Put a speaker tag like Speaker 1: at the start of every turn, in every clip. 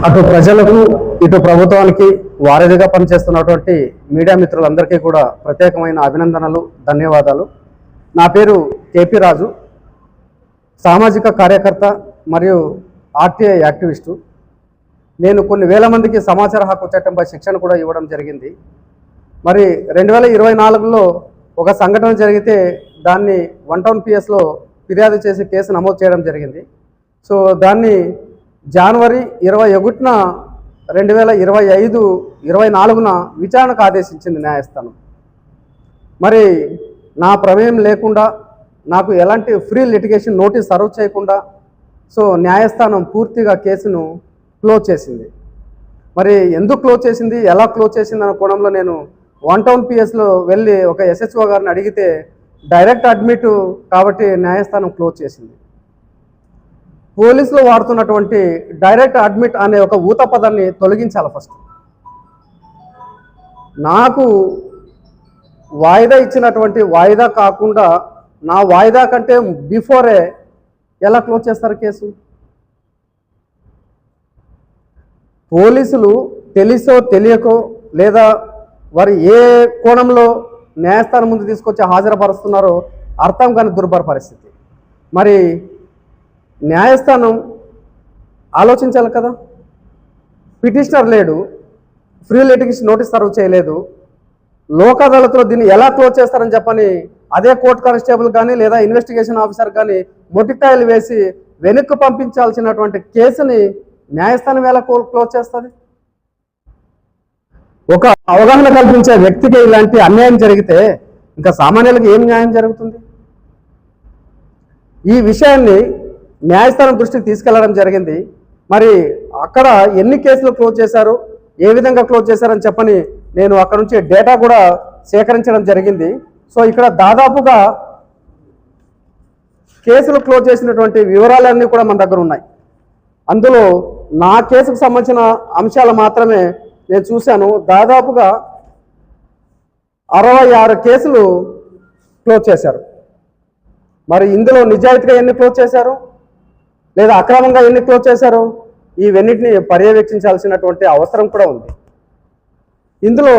Speaker 1: అటు ప్రజలకు ఇటు ప్రభుత్వానికి వారధిగా పనిచేస్తున్నటువంటి మీడియా మిత్రులందరికీ కూడా ప్రత్యేకమైన అభినందనలు, ధన్యవాదాలు. నా పేరు కేపీ రాజు, సామాజిక కార్యకర్త మరియు ఆర్టీఐ యాక్టివిస్టు. నేను కొన్ని వేల మందికి సమాచార హక్కు చట్టంపై శిక్షణ కూడా ఇవ్వడం జరిగింది. మరి 2024లో ఒక సంఘటన జరిగితే దాన్ని 1 టౌన్ పిఎస్లో ఫిర్యాదు చేసి కేసు నమోదు చేయడం జరిగింది. సో దాన్ని జనవరి 21న 2024న విచారణకు ఆదేశించింది న్యాయస్థానం. మరి నా ప్రమేయం లేకుండా, నాకు ఎలాంటి ఫ్రీ లిటిగేషన్ నోటీస్ సర్వ్ చేయకుండా సో న్యాయస్థానం పూర్తిగా కేసును క్లోజ్ చేసింది. మరి ఎందుకు క్లోజ్ చేసింది, ఎలా క్లోజ్ చేసింది అన్న కోణంలో నేను 1 టౌన్ పిఎస్లో వెళ్ళి ఒక ఎస్హెచ్ఓ గారిని అడిగితే డైరెక్ట్ అడ్మిట్ కాబట్టి న్యాయస్థానం క్లోజ్ చేసింది. పోలీసులు వాడుతున్నటువంటి డైరెక్ట్ అడ్మిట్ అనే ఒక ఊత పదాన్ని తొలగించాలి. ఫస్ట్ నాకు వాయిదా ఇచ్చినటువంటి వాయిదా కాకుండా నా వాయిదా కంటే బిఫోరే ఎలా క్లోజ్ చేస్తారు కేసు? పోలీసులు తెలిసో తెలియకో లేదా వారు ఏ కోణంలో న్యాయస్థానం ముందు తీసుకొచ్చి హాజరుపరుస్తున్నారో అర్థం కాని దుర్భర పరిస్థితి. మరి న్యాయస్థానం ఆలోచించాలి కదా. పిటిషనర్ లేడు, ఫ్రీ లిటిగేషన్ నోటీస్ సర్వ్ చేయలేదు, లోక్ అదాలత్లో దీన్ని ఎలా క్లోజ్ చేస్తారని చెప్పని అదే కోర్టు కానిస్టేబుల్ కానీ లేదా ఇన్వెస్టిగేషన్ ఆఫీసర్ కానీ మొటికాయలు వేసి వెనక్కు పంపించాల్సినటువంటి కేసుని న్యాయస్థానం ఎలా క్లోజ్ చేస్తుంది? ఒక అవగాహన కల్పించే వ్యక్తికి ఇలాంటి అన్యాయం జరిగితే ఇంకా సామాన్యులకు ఏం న్యాయం జరుగుతుంది? ఈ విషయాన్ని న్యాయస్థానం దృష్టికి తీసుకెళ్లడం జరిగింది. మరి అక్కడ ఎన్ని కేసులు క్లోజ్ చేశారు, ఏ విధంగా క్లోజ్ చేశారని చెప్పని నేను అక్కడ నుంచి డేటా కూడా సేకరించడం జరిగింది. సో ఇక్కడ దాదాపుగా కేసులు క్లోజ్ చేసినటువంటి వివరాలన్నీ కూడా మన దగ్గర ఉన్నాయి. అందులో నా కేసుకు సంబంధించిన అంశాలు మాత్రమే నేను చూశాను. దాదాపుగా 66 కేసులు క్లోజ్ చేశారు. మరి ఇందులో నిజాయితీగా ఎన్ని క్లోజ్ చేశారు లేదా అక్రమంగా ఎన్ని క్లోజ్ చేశారు, ఇవన్నిటిని పర్యవేక్షించాల్సినటువంటి అవసరం కూడా ఉంది. ఇందులో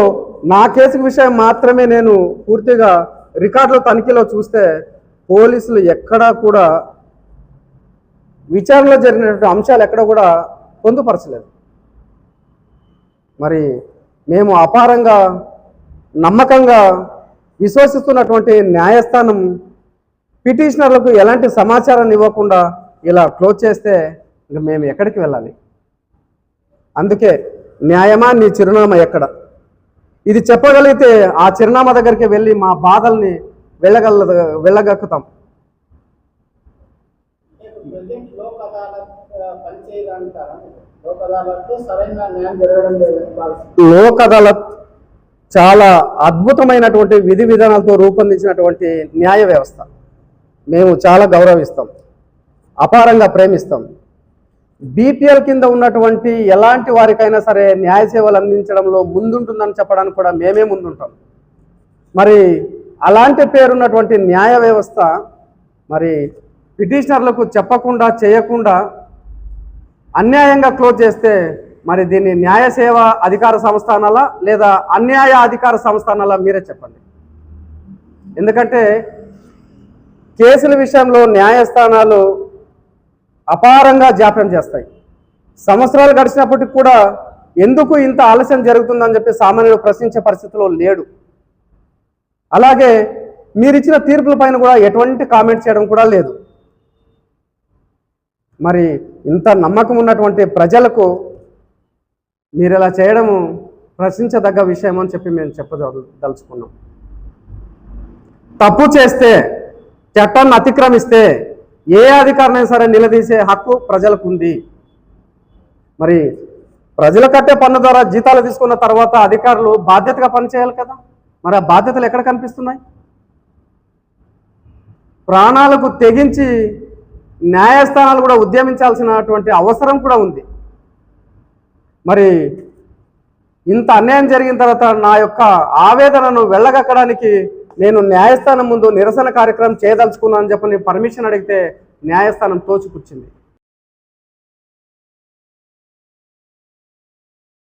Speaker 1: నా కేసు విషయం మాత్రమే నేను పూర్తిగా రికార్డుల తనిఖీలో చూస్తే పోలీసులు ఎక్కడా కూడా విచారణలో జరిగినటువంటి అంశాలు ఎక్కడ కూడా పొందుపరచలేదు. మరి మేము అపారంగా నమ్మకంగా విశ్వసిస్తున్నటువంటి న్యాయస్థానం పిటిషనర్లకు ఎలాంటి సమాచారాన్ని ఇవ్వకుండా ఇలా క్లోజ్ చేస్తే ఇంక మేము ఎక్కడికి వెళ్ళాలి? అందుకే న్యాయమా నీ చిరునామా ఎక్కడ, ఇది చెప్పగలిగితే ఆ చిరునామా దగ్గరికి వెళ్ళి మా బాధల్ని వెళ్ళగక్కుతాం. లోక్ అదాలత్ చాలా అద్భుతమైనటువంటి విధి విధానాలతో రూపొందించినటువంటి న్యాయ వ్యవస్థ. మేము చాలా గౌరవిస్తాం, అపారంగా ప్రేమిస్తాం. బీపీఎల్ కింద ఉన్నటువంటి ఎలాంటి వారికైనా సరే న్యాయ సేవలు అందించడంలో ముందుంటుందని చెప్పడానికి కూడా మేమే ముందుంటాం. మరి అలాంటి పేరున్నటువంటి న్యాయ వ్యవస్థ మరి పిటిషనర్లకు చెప్పకుండా చేయకుండా అన్యాయంగా క్లోజ్ చేస్తే మరి దీన్ని న్యాయ సేవ అధికార సంస్థ అనాలా లేదా అన్యాయ అధికార సంస్థ అనాలా? మీరే చెప్పండి. ఎందుకంటే కేసుల విషయంలో న్యాయస్థానాలు అపారంగా జాప్యం చేస్తాయి. సంవత్సరాలు గడిచినప్పటికీ కూడా ఎందుకు ఇంత ఆలస్యం జరుగుతుందని చెప్పి సామాన్యులు ప్రశ్నించే పరిస్థితిలో లేడు. అలాగే మీరిచ్చిన తీర్పుల పైన కూడా ఎటువంటి కామెంట్ చేయడం కూడా లేదు. మరి ఇంత నమ్మకం ఉన్నటువంటి ప్రజలకు మీరు ఇలా చేయడము ప్రశ్నించదగ్గ విషయం అని చెప్పి మేము చెప్పదలుచుకున్నాం. తప్పు చేస్తే, చట్టాన్ని అతిక్రమిస్తే ఏ అధికారినైనా సరే నిలదీసే హక్కు ప్రజలకు ఉంది. మరి ప్రజల కట్టే పన్ను ద్వారా జీతాలు తీసుకున్న తర్వాత అధికారులు బాధ్యతగా పనిచేయాలి కదా. మరి ఆ బాధ్యతలు ఎక్కడ కనిపిస్తున్నాయి? ప్రాణాలకు తెగించి న్యాయస్థానాలు కూడా ఉద్యమించాల్సినటువంటి అవసరం కూడా ఉంది. మరి ఇంత అన్యాయం జరిగిన తర్వాత నా యొక్క ఆవేదనను వెళ్ళగక్కడానికి నేను న్యాయస్థానం ముందు నిరసన కార్యక్రమం చేయదలుచుకున్నానని చెప్పని పర్మిషన్ అడిగితే న్యాయస్థానం తోచిపుచ్చింది.